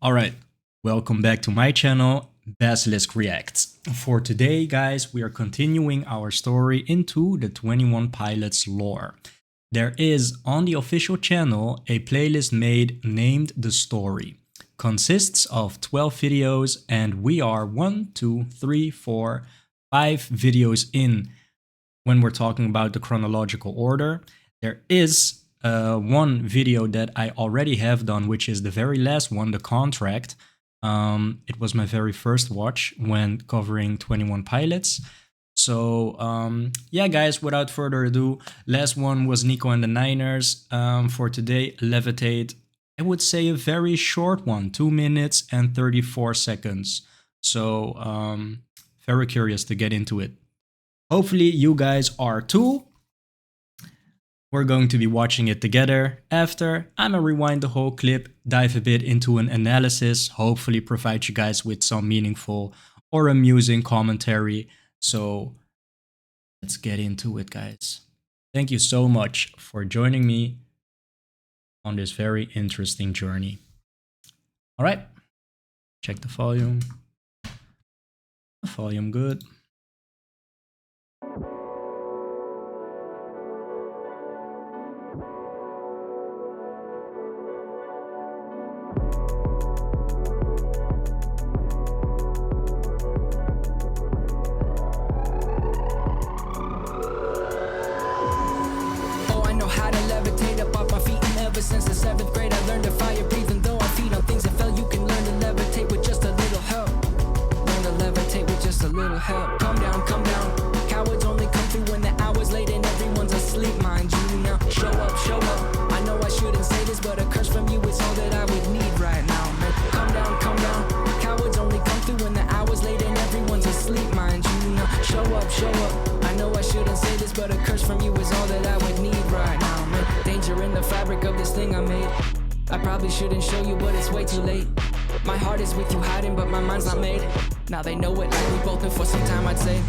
Alright, welcome back to my channel, Basilisk Reacts. For today, guys, we are continuing our story into the 21 Pilots lore. There is, on the official channel, a playlist made named The Story. Consists of 12 videos, and we are 5 videos in when we're talking about the chronological order. There is one video that I already have done, which is the very last one, the contract. It was my very first watch when covering 21 Pilots. So yeah, guys, without further ado, last one was Nico and the Niners. For today, Levitate. I would say a very short one, 2 minutes and 34 seconds. So very curious to get into it. Hopefully you guys are too. We're going to be watching it together. After, I'm gonna rewind the whole clip, dive a bit into an analysis, hopefully provide you guys with some meaningful or amusing commentary. So let's get into it, guys. Thank you so much for joining me on this very interesting journey. All right, check the volume. The volume good. Since the 7th grade I learned to fire breathe, and though I feed on things that fell, you can learn to levitate with just a little help. Learn to levitate with just a little help. Calm down, cowards only come through when the hour's late and everyone's asleep, mind you. Now show up, I know I shouldn't say this, but a curse from you is all that I would need right now, man. Calm down, cowards only come through when the hour's late and everyone's asleep, mind you. Now show up, I know I shouldn't say this, but a curse from you is all that I would need right now, man. Danger in the fabric of this thing I made. I probably shouldn't show you, but it's way too late. My heart is with you hiding, but my mind's not made. Now they know it like we both been for some time, I'd say.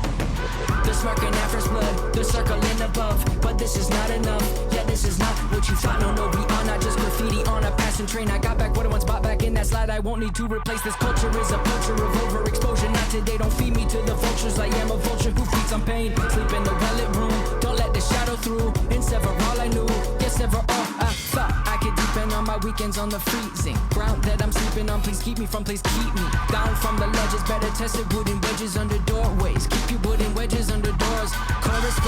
They're smirking at first blood, they're circling above, but this is not enough. Yeah, this is not what you thought. No, we are not just graffiti on a passing train. I got back what I once bought back in that slide. I won't need to replace this culture. Is a culture of overexposure. Not today, don't feed me to the vultures. I am a vulture who feeds on pain. Sleep in the well-lit room, don't let the shadow through. And sever all I knew, yes, sever all I thought I could depend on my weekends on the freezing ground that I'm sleeping on. Please keep me from, please keep me down from the ledges. Better tested wooden wedges under doorways. Keep you wooden wedges under doors. Chorus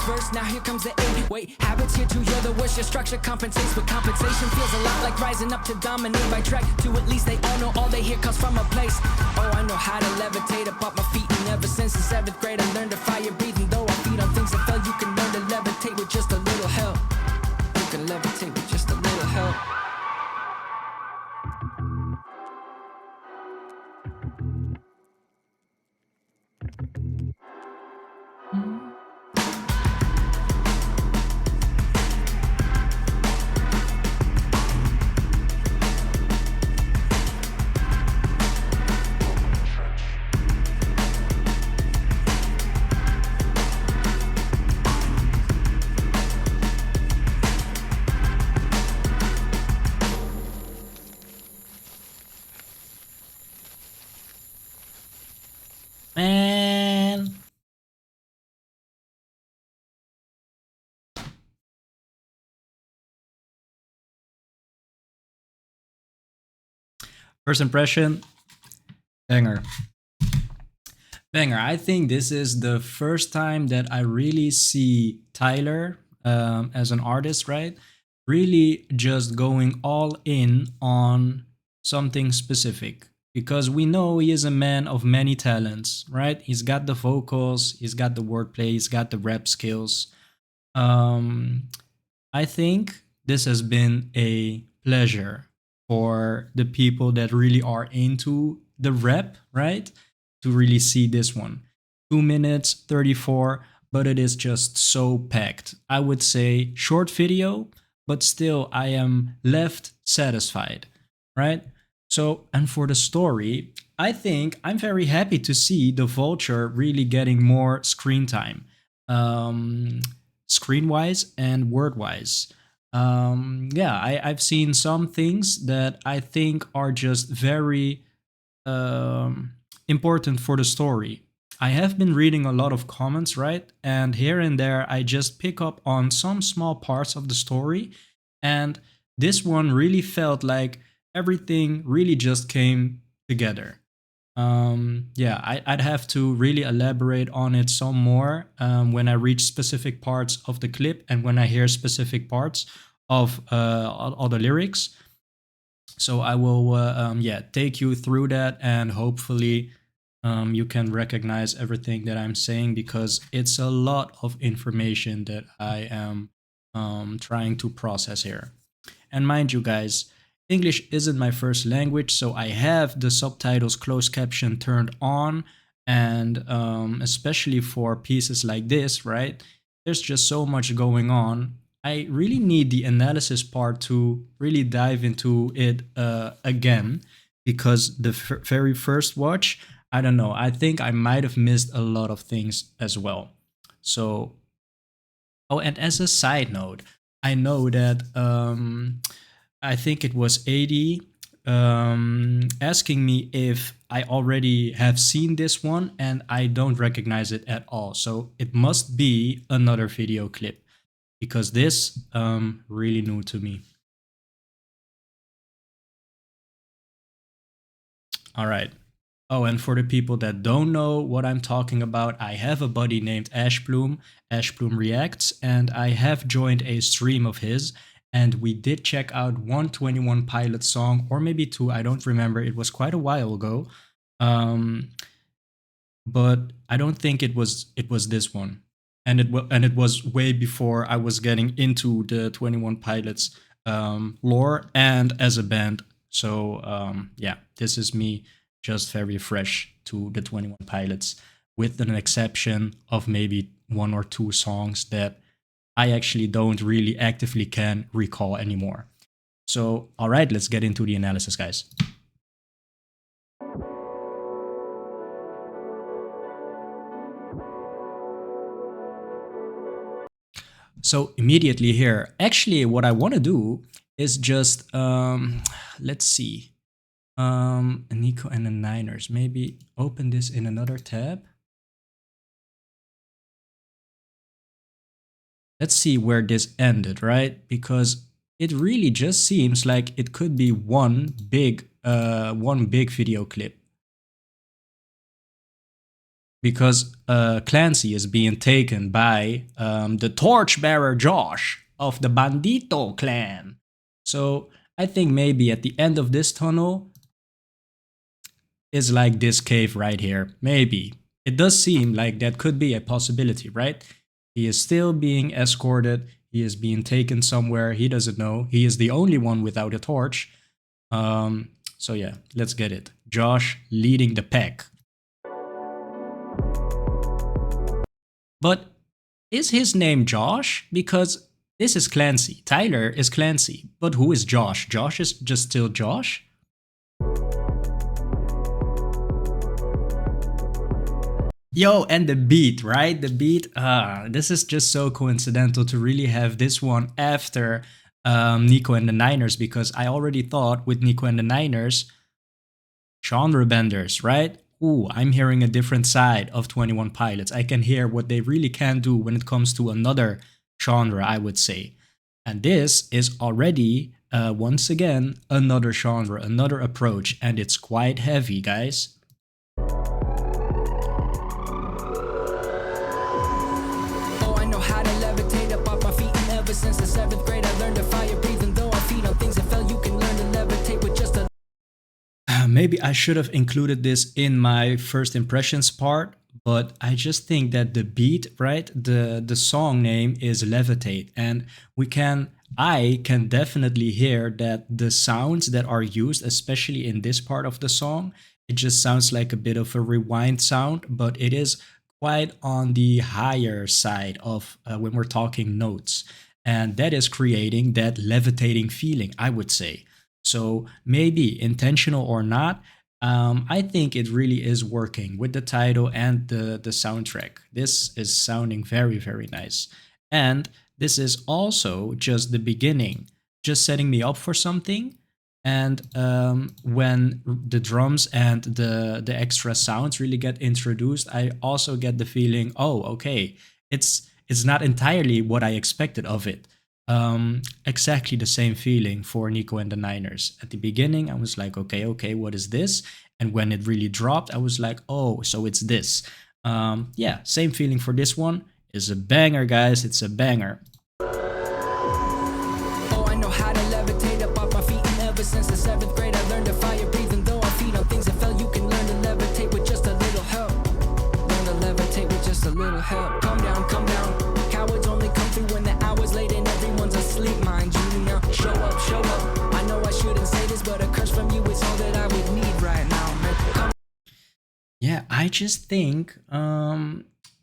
verse, now here comes the 8. Wait, habits here too, you're the worst. Your structure compensates, but compensation feels a lot like rising up to dominate by track. To at least they all know all they hear comes from a place. Oh, I know how to levitate up off my feet, and ever since the 7th grade I learned to fire breathing. Though I feed on things that fell, you can learn to levitate with just a little help. You can levitate with just a little help. Man. First impression, banger. I think this is the first time that I really see Tyler as an artist, right? Really just going all in on something specific. Because we know he is a man of many talents, right? He's got the vocals, he's got the wordplay, he's got the rap skills. I think this has been a pleasure for the people that really are into the rap, right? To really see this one. 2 minutes, 34, but it is just so packed. I would say short video, but still I am left satisfied, right? So, and for the story, I think I'm very happy to see the Vulture really getting more screen time, um, screen wise and word wise. Yeah, I've seen some things that I think are just very um, important for the story. I have been reading a lot of comments, right? And here and there, I just pick up on some small parts of the story. And this one really felt like everything really just came together. Yeah, I'd have to really elaborate on it some more when I reach specific parts of the clip and when I hear specific parts of all the lyrics. So I will, yeah, take you through that, and hopefully, you can recognize everything that I'm saying because it's a lot of information that I am trying to process here. And mind you, guys, English isn't my first language, so I have the subtitles closed caption turned on. And especially for pieces like this, right? There's just so much going on. I really need the analysis part to really dive into it again because the very first watch, I don't know, I think I might have missed a lot of things as well. So, oh, and as a side note, I know that I think it was 80 asking me if I already have seen this one, and I don't recognize it at all. So it must be another video clip because this really new to me. All right. Oh, and for the people that don't know what I'm talking about, I have a buddy named Ashbloom, Ashbloom Reacts, and I have joined a stream of his. And we did check out one 21 Pilot song, or maybe two, I don't remember. It was quite a while ago. Um, but I don't think it was this one, and it was way before I was getting into the 21 Pilots lore and as a band. So yeah, this is me just very fresh to the 21 Pilots, with an exception of maybe one or two songs that I actually don't really actively can recall anymore. So all right, let's get into the analysis, guys. So immediately here, actually, what I want to do is just let's see, Nico and the Niners. Maybe open this in another tab. Let's see where this ended, right? Because it really just seems like it could be one big video clip. Because Clancy is being taken by the torchbearer Josh of the Bandito clan. So I think maybe at the end of this tunnel is like this cave right here. Maybe. It does seem like that could be a possibility, right? He is still being escorted. He is being taken somewhere. He doesn't know. He is the only one without a torch. So yeah, let's get it. Josh leading the pack. But is his name Josh? Because this is Clancy. Tyler is Clancy. But who is Josh? Josh is just still Josh? Yo, and the beat, right? The beat, this is just so coincidental to really have this one after Nico and the Niners, because I already thought with Nico and the Niners, genre benders, right? Ooh, I'm hearing a different side of 21 Pilots. I can hear what they really can do when it comes to another genre, I would say. And this is already, once again, another genre, another approach, and it's quite heavy, guys. Oh, I know how to levitate up off my feet, and ever since the 7th grade I learned to fire breathe, and though I feed on things that fell, you can learn to levitate with just a maybe I should have included this in my first impressions part, but I just think that the beat, right? The song name is Levitate, and I can definitely hear that the sounds that are used, especially in this part of the song, it just sounds like a bit of a rewind sound, but it is quite on the higher side of when we're talking notes. And that is creating that levitating feeling, I would say. So maybe intentional or not, I think it really is working with the title and the soundtrack. This is sounding very, very nice. And this is also just the beginning, just setting me up for something. And when the drums and the extra sounds really get introduced, I also get the feeling, oh, okay, it's not entirely what I expected of it. Exactly the same feeling for Nico and the Niners. At the beginning, I was like, okay, okay, what is this? And when it really dropped, I was like, oh, so it's this. Yeah, same feeling for this one. It's a banger, guys. It's a banger. Oh, I know how to levitate up off my feet, and ever since the 7th grade I learned to fire breathe. And though I feed on things that fell, you can learn to levitate with just a little help. Learn to levitate with just a little help. Calm down, calm down. Cowards only come through when the hour's late and everyone's asleep, mind you. Now show up, show up. I know I shouldn't say this, but a curse from you is all that I would need right now, man. Come Yeah, I just think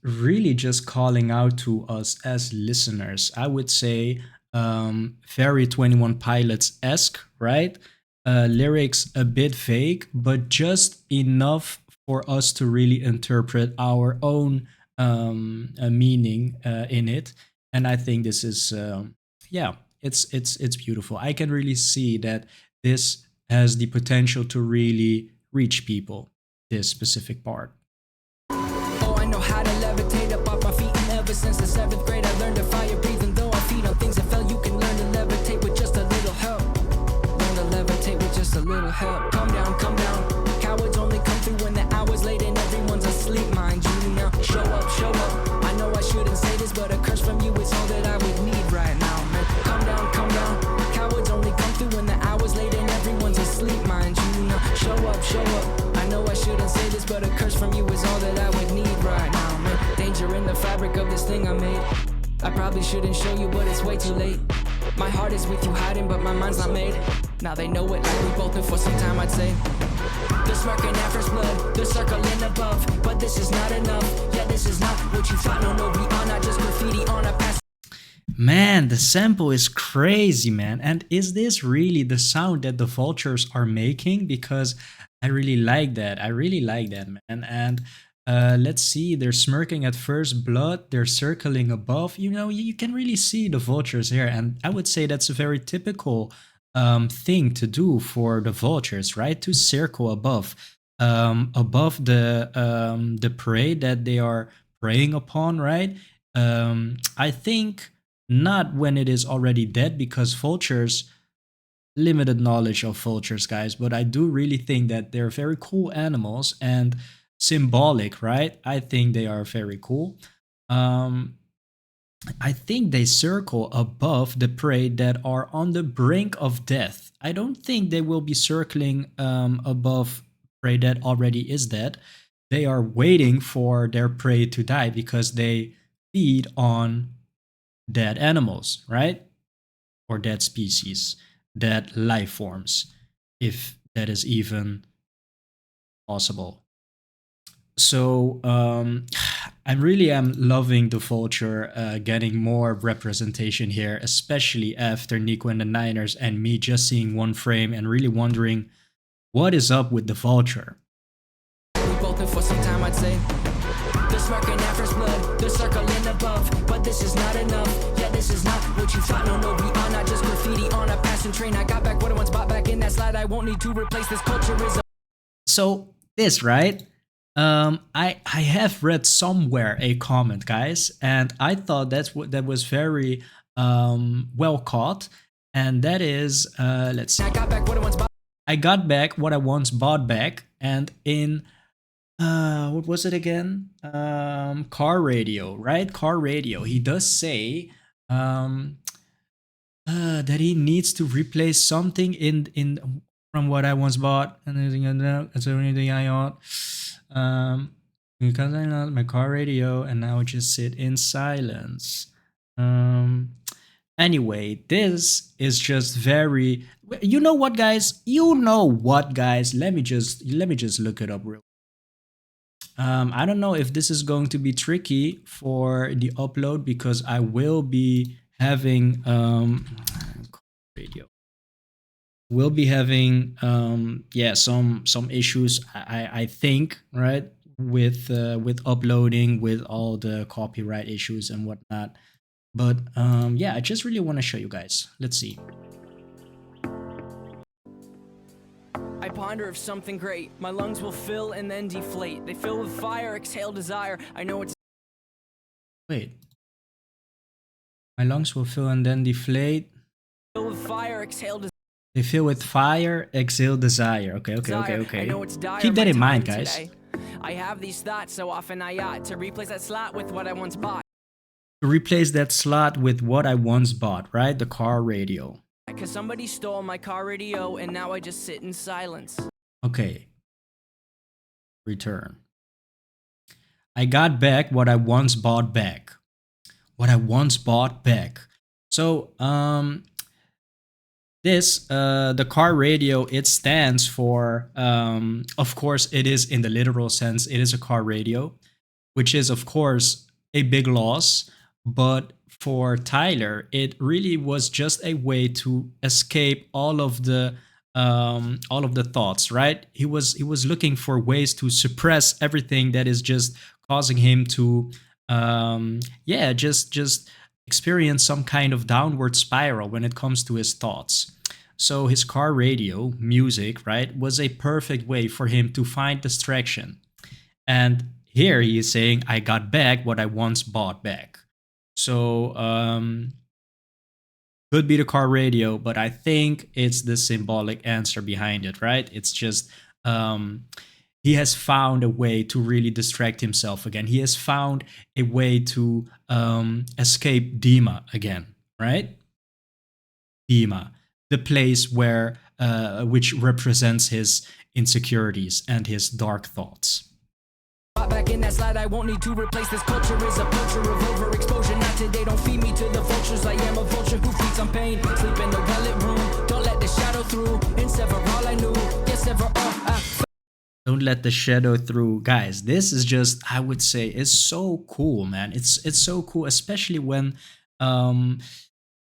really just calling out to us as listeners. I would say very 21 Pilots esque, right? Lyrics a bit vague, but just enough for us to really interpret our own meaning in it. And I think this is, yeah, it's beautiful. I can really see that this has the potential to really reach people. This specific part. Oh, I know how to levitate up off my feet, and ever since the 7th grade I learned to fire breathe. And though I feed on things that fell, you can learn to levitate with just a little help. Learn to levitate with just a little help. Calm down, calm down. Cowards only come through when the hour's late and everyone's asleep, mind you. Now show up, show up. I know I shouldn't say this, but a curse from you is all that I would need right now, man. Calm down, calm down. Cowards only come through when the hour's late and everyone's asleep, mind you. Now show up, show up. I know I shouldn't say this, but a curse from you is all that I would need right now, man. Danger in the fabric of this thing I made. I probably shouldn't show you, but it's way too late. My heart is with you hiding, but my mind's not made. Now they know it like we both been for some time, I'd say. They're smirking at first blood, they're circling above, but this is not enough. Yeah, this is not what you thought. No, we are not just graffiti on a pass. Man, the sample is crazy, man. And is this really the sound that the vultures are making? Because I really like that. I really like that, man. And let's see, they're smirking at first blood, they're circling above. You know, you can really see the vultures here. And I would say that's a very typical thing to do for the vultures, right? To circle above the prey that they are preying upon, right? I think not when it is already dead, because vultures, limited knowledge of vultures, guys, but I do really think that they're very cool animals and symbolic, right? I think they are very cool. Um, I think they circle above the prey that are on the brink of death. I don't think they will be circling above prey that already is dead. They are waiting for their prey to die because they feed on dead animals, right? Or dead species, dead life forms, if that is even possible. So I really am loving the vulture getting more representation here, especially after Nico and the Niners and me just seeing one frame and really wondering what is up with the vulture. We both been for some time, I'd say. They're smirking at first blood, they're circling above, but this is not enough. Yeah, this is not what you thought. No, we are not just graffiti on a passing train. I got back what I once bought back in that slide. I won't need to replace this culture. So this, right? I have read somewhere a comment, guys, and I thought that was very well caught, and that is let's see. I got back what I once bought. I got back what I once bought back, and in what was it again? Car radio, right? Car radio. He does say that he needs to replace something in from what I once bought, and it's anything I ought. Because I lost my car radio and now I just sit in silence. Anyway, this is just very. You know what, guys? You know what, guys? Let me just look it up real. I don't know if this is going to be tricky for the upload because I will be having radio. we'll be having yeah, some issues, I think, right, with uploading, with all the copyright issues and whatnot. But yeah, I just really want to show you guys. Let's see. I ponder of something great. My lungs will fill and then deflate. They fill with fire, exhale desire. I know it's Wait. My lungs will fill and then deflate. fill with fire, exhale desire. They fill with fire, exhale desire. Okay, okay, okay, I okay. know it's dire, Keep that my in mind, time guys. today. I have these thoughts so often I ought to replace that slot with what I once bought. To replace that slot with what I once bought, right? The car radio. Cause somebody stole my car radio and now I just sit in silence. Okay. Return. I got back what I once bought back. What I once bought back. So, the car radio, it stands for, of course, it is in the literal sense, it is a car radio, which is, of course, a big loss. But for Tyler, it really was just a way to escape all of the thoughts, right? He was looking for ways to suppress everything that is just causing him to, yeah, just experience some kind of downward spiral when it comes to his thoughts. So his car radio, music, right, was a perfect way for him to find distraction. And here he is saying, I got back what I once bought back. So could be the car radio, but I think it's the symbolic answer behind it, right? It's just um, he has found a way to really distract himself again. He has found a way to escape Dima again, right? Dima, the place where which represents his insecurities and his dark thoughts. Back in that slide, I won't need to replace this culture. Is a culture of overexposure. Not today, don't feed me to the vultures. I am a vulture who feeds on pain. Sleep in the well-lit room. Don't let the shadow through. And sever all I knew. Yes, ever all Don't let the shadow through, guys. This is just, I would say, it's so cool, man. It's so cool, especially when um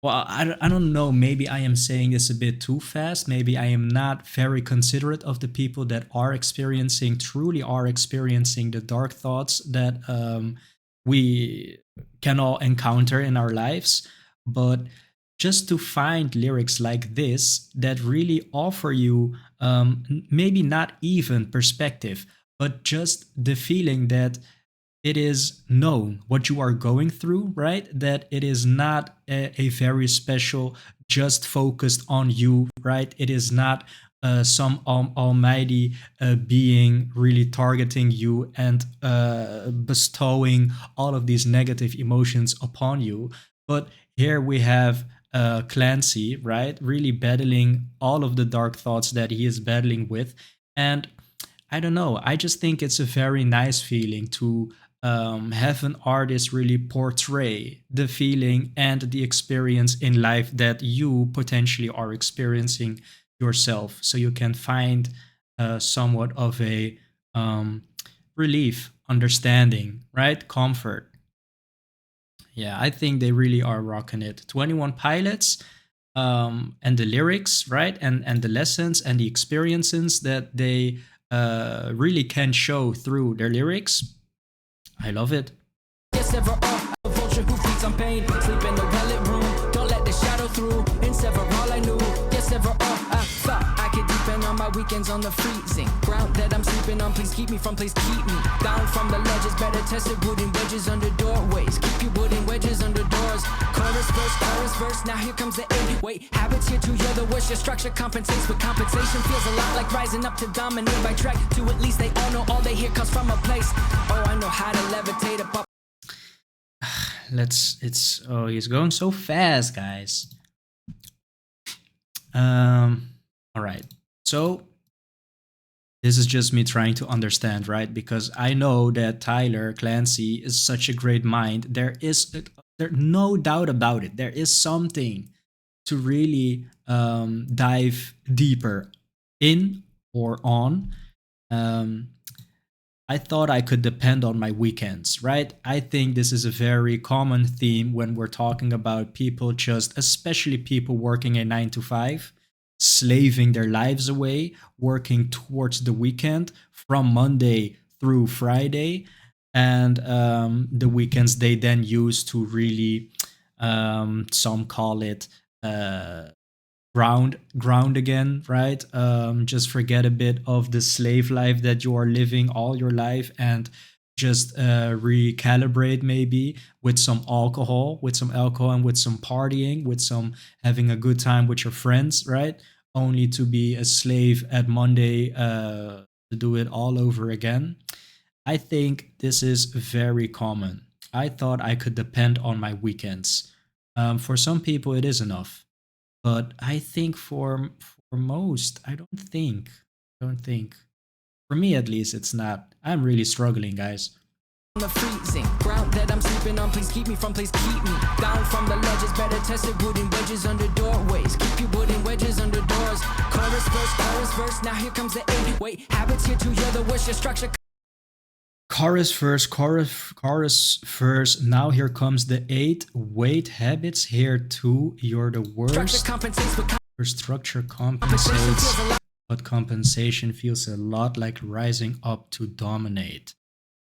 well, I don't know, maybe I am saying this a bit too fast. Maybe I am not very considerate of the people that are experiencing, truly are experiencing the dark thoughts that we can all encounter in our lives. But just to find lyrics like this that really offer you maybe not even perspective, but just the feeling that it is known what you are going through, right? That it is not a very special, just focused on you, right? It is not some almighty being really targeting you and bestowing all of these negative emotions upon you. But here we have Clancy, right? Really battling all of the dark thoughts that he is battling with. And I don't know. I just think it's a very nice feeling to have an artist really portray the feeling and the experience in life that you potentially are experiencing yourself. So you can find somewhat of a relief, understanding, right? Comfort. Yeah, I think they really are rocking it. 21 Pilots, and the lyrics, right? And the lessons and the experiences that they really can show through their lyrics. I love it. yes, ever all a vulture who feeds on pain. Sleep in the well-lit room. Don't let the shadow through. And sever all I knew. Yes, ever all I thought I could depend on my weekends on the freezing ground that I'm sleeping on. Please keep me from, please keep me down from the ledges. Better tested wooden wedges under doorways. Keep your wooden wedges under doors. Chorus verse. Now here comes the end. Wait, habits here too. You're the worst. Your structure compensates, but compensation feels a lot like rising up to dominate by track. To at least they all know all they hear comes from a place. Oh, I know how to levitate up. It's oh, he's going so fast, guys. All right. So this is just me trying to understand, right? Because I know that Tyler Clancy is such a great mind. There no doubt about it. There is something to really dive deeper in or on. Um, I thought I could depend on my weekends, right? I think this is a very common theme when we're talking about people, just especially people working a 9 to 5. slaving their lives away, working towards the weekend from Monday through Friday. And the weekends they then use to really, some call it, uh, ground again, right? Just forget a bit of the slave life that you are living all your life, and just recalibrate maybe with some alcohol and with some partying, with some having a good time with your friends, right? Only to be a slave at Monday, to do it all over again. I think this is very common. I thought I could depend on my weekends. For some people it is enough, but I think for most, I don't think. For me at least, it's not. I'm really struggling, guys. On the freezing ground that I'm sleeping on, please keep me from, please keep me down from the ledges. Better tested wooden wedges under doorways. Keep your wooden wedges under doors. Chorus verse. Now here comes the 8-8 habits here to hear the worst. Your structure. Chorus verse. Now here comes the 8 weight habits. Here too, you're the worst. Structure compensates, but Your structure compensates, but compensation feels a lot like rising up to dominate.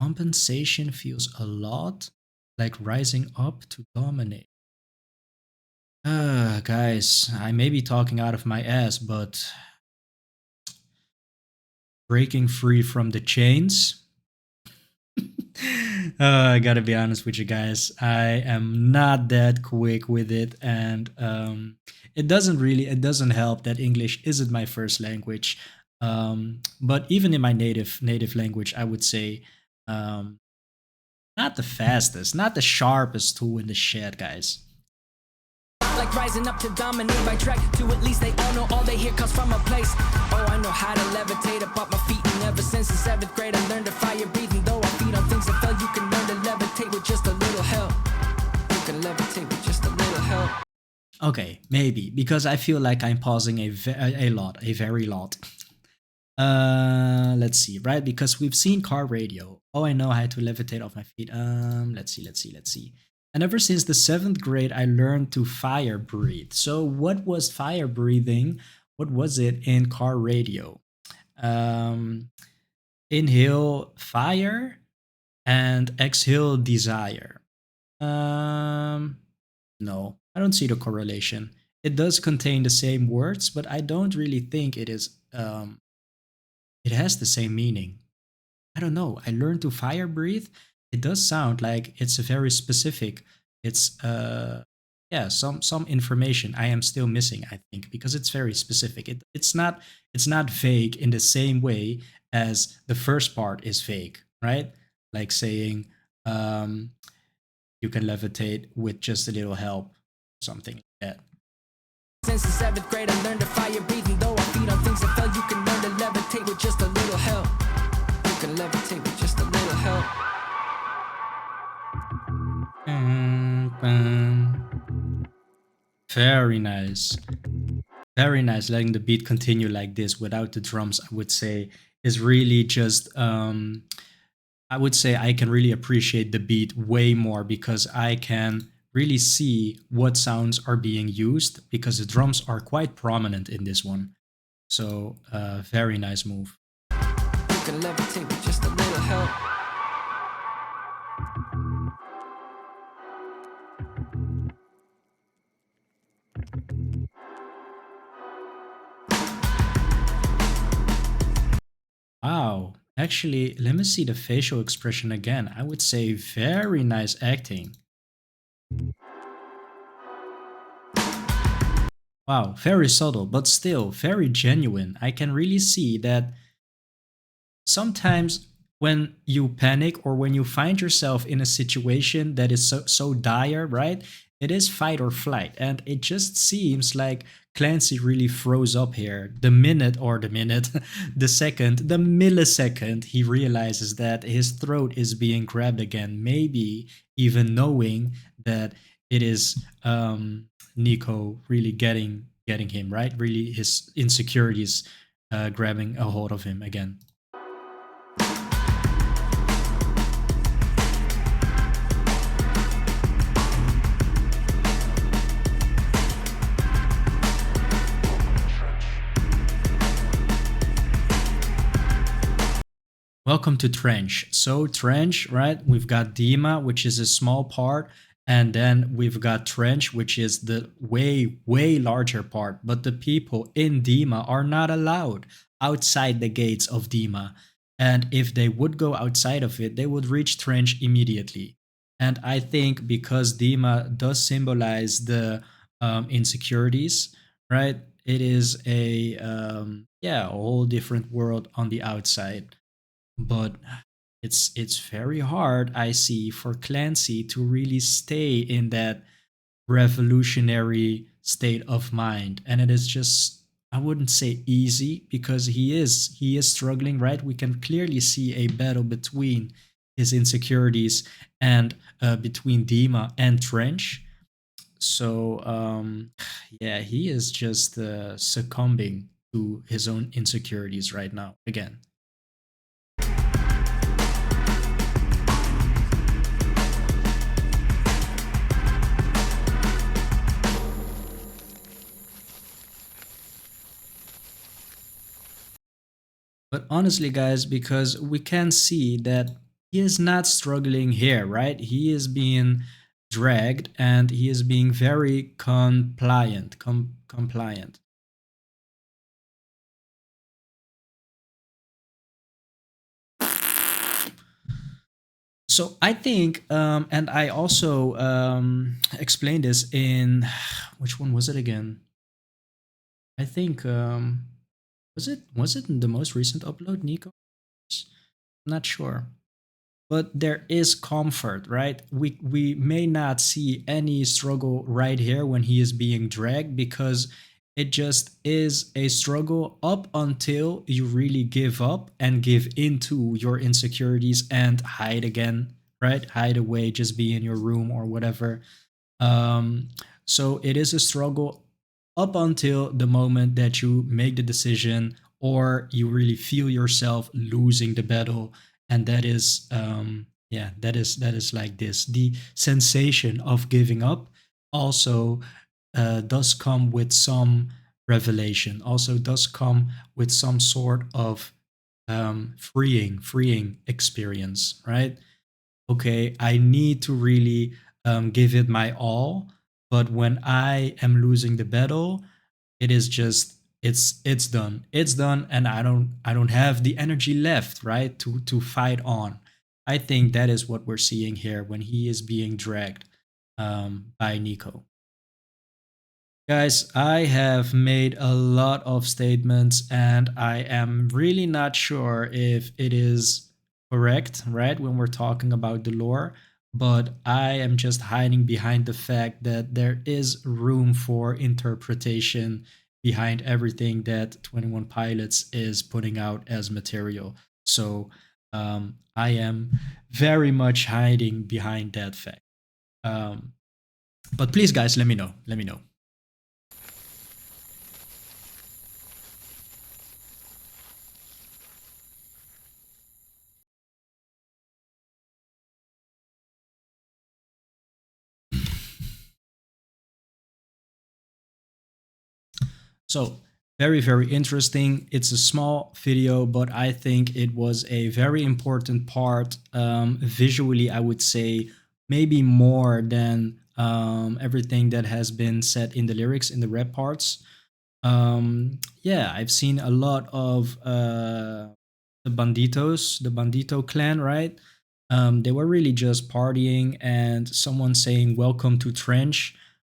Compensation feels a lot like rising up to dominate. Guys, I may be talking out of my ass, but breaking free from the chains. I gotta be honest with you guys. I am not that quick with it, and it doesn't help that English isn't my first language. But even in my native language, I would say, um, not the fastest, not the sharpest tool in the shed, guys. like rising up to dominate by track. To at least they all know all they hear comes from a place. Oh, I know how to levitate up my feet, and ever since the 7th grade I learned to fire breathing. Though I feed on things that fell, you can learn to levitate with just a little help. You can levitate with just a little help. Okay, maybe because I feel like I'm pausing a very lot. Let's see, right? Because we've seen car radio. Oh, I know how to levitate off my feet. Let's see. And ever since the 7th grade, I learned to fire breathe. So, what was fire breathing? What was it in car radio? Um, Inhale fire and exhale desire. Um, no, I don't see the correlation. It does contain the same words, but I don't really think it is. It has the same meaning. I don't know. I learned to fire breathe. It does sound like it's a very specific. It's yeah, some information I am still missing, I think, because it's very specific. It's not vague in the same way as the first part is vague, right? Like saying, um you can levitate with just a little help, something like that. Since the 7th grade I learned to fire breathing. Though I feed on things that fell, you can learn to levitate with just a little help. You can levitate with just a little help. Very nice. Very nice. Letting the beat continue like this without the drums, I would say, is really just, I would say I can really appreciate the beat way more because I can really see what sounds are being used because the drums are quite prominent in this one. So, very nice move. You can levitate with just a little help. Wow. Actually, let me see the facial expression again. I would say very nice acting. Wow, very subtle, but still very genuine. I can really see that sometimes when you panic or when you find yourself in a situation that is so dire, right? It is fight or flight, and it just seems like Clancy really froze up here. The second, the millisecond he realizes that his throat is being grabbed again, maybe even knowing that it is Nico really getting him, right? Really his insecurities grabbing a hold of him again. welcome to Trench. So Trench, right? We've got Dima, which is a small part, and then we've got Trench, which is the way larger part. But the people in Dima are not allowed outside the gates of Dima. And if they would go outside of it, they would reach Trench immediately. And I think because Dima does symbolize the insecurities, right? It is a yeah, a whole different world on the outside. But it's very hard, I see, for Clancy to really stay in that revolutionary state of mind. And it is just, I wouldn't say easy, because he is struggling, right? We can clearly see a battle between his insecurities and between Dima and Trench. So yeah, he is just succumbing to his own insecurities right now again. But honestly, guys, because we can see that he is not struggling here, right? He is being dragged and he is being very compliant. Compliant. So I think, and I also explained this in which one was it again? I think was it in the most recent upload, Nico? I'm not sure. But there is comfort, right? We may not see any struggle right here when he is being dragged, because it just is a struggle up until you really give up and give into your insecurities and hide again, right? Hide away, just be in your room or whatever. um, so it is a struggle up until the moment that you make the decision, or you really feel yourself losing the battle. And that is yeah, that is like this. The sensation of giving up also does come with some revelation, also does come with some sort of freeing experience, right? Okay, I need to really give it my all. But when I am losing the battle, it is just it's done. It's done, and I don't have the energy left, right, to fight on. I think that is what we're seeing here when he is being dragged by Nico. Guys, I have made a lot of statements and I am really not sure if it is correct, right, when we're talking about the lore, but I am just hiding behind the fact that there is room for interpretation behind everything that 21 Pilots is putting out as material. So I am very much hiding behind that fact. Um, but please, guys, let me know. Let me know. So very interesting. It's a small video, but I think it was a very important part. Visually, I would say maybe more than everything that has been said in the lyrics in the rap parts. Yeah, I've seen a lot of the Bandito clan, right? They were really just partying, and someone saying "Welcome to Trench."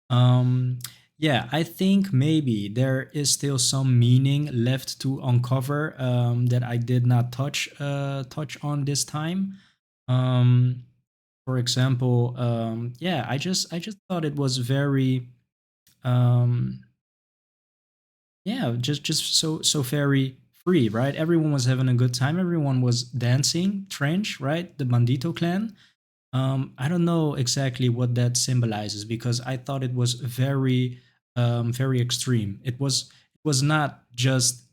Um, yeah, I think maybe there is still some meaning left to uncover that I did not touch on this time. Um, for example, yeah, I just thought it was very um, yeah, just so very free, right? Everyone was having a good time. Everyone was dancing. Trench, right? The Bandito clan. I don't know exactly what that symbolizes, because I thought it was very extreme. It was not just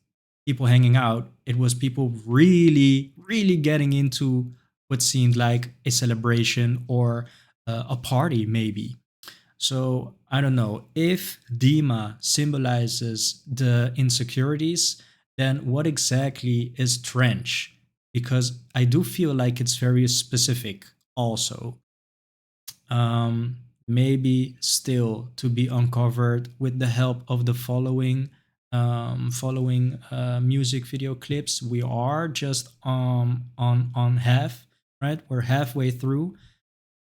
people hanging out. It was people really getting into what seemed like a celebration or a party, maybe. So I don't know if Dima symbolizes the insecurities. Then what exactly is Trench? because I do feel like it's very specific also. Maybe still to be uncovered with the help of the following music video clips. We are just on half, right? We're halfway through.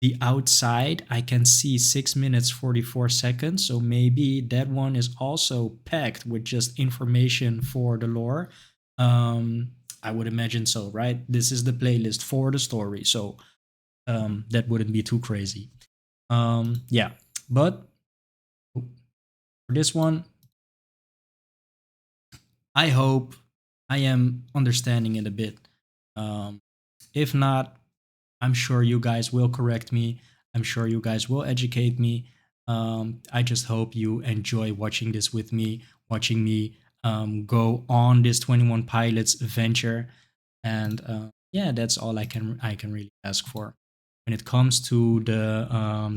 The outside, I can see 6 minutes 44 seconds, so maybe that one is also packed with just information for the lore. I would imagine so, right? This is the playlist for the story, so that wouldn't be too crazy. Yeah, but for this one, I hope I am understanding it a bit. Um, if not, I'm sure you guys will correct me. I'm sure you guys will educate me. I just hope you enjoy watching this with me, watching me go on this 21 Pilots adventure. And yeah, that's all I can really ask for. When it comes to the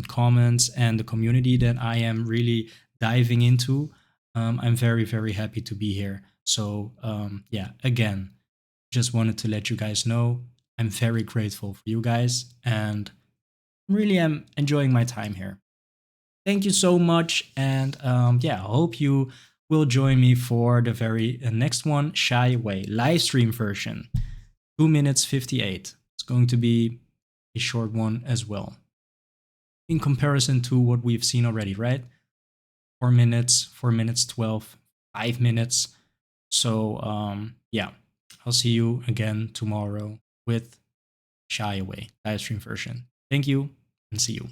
comments and the community that I am really diving into, I'm very happy to be here. So yeah, again, just wanted to let you guys know I'm very grateful for you guys and really am enjoying my time here. Thank you so much, and yeah, I hope you will join me for the very next one, Shy Away live stream version. 2 minutes 58. It's going to be a short one as well. In comparison to what we've seen already, right? 4 minutes 12, 5 minutes. So, yeah, I'll see you again tomorrow with Shy Away live stream version. Thank you and see you.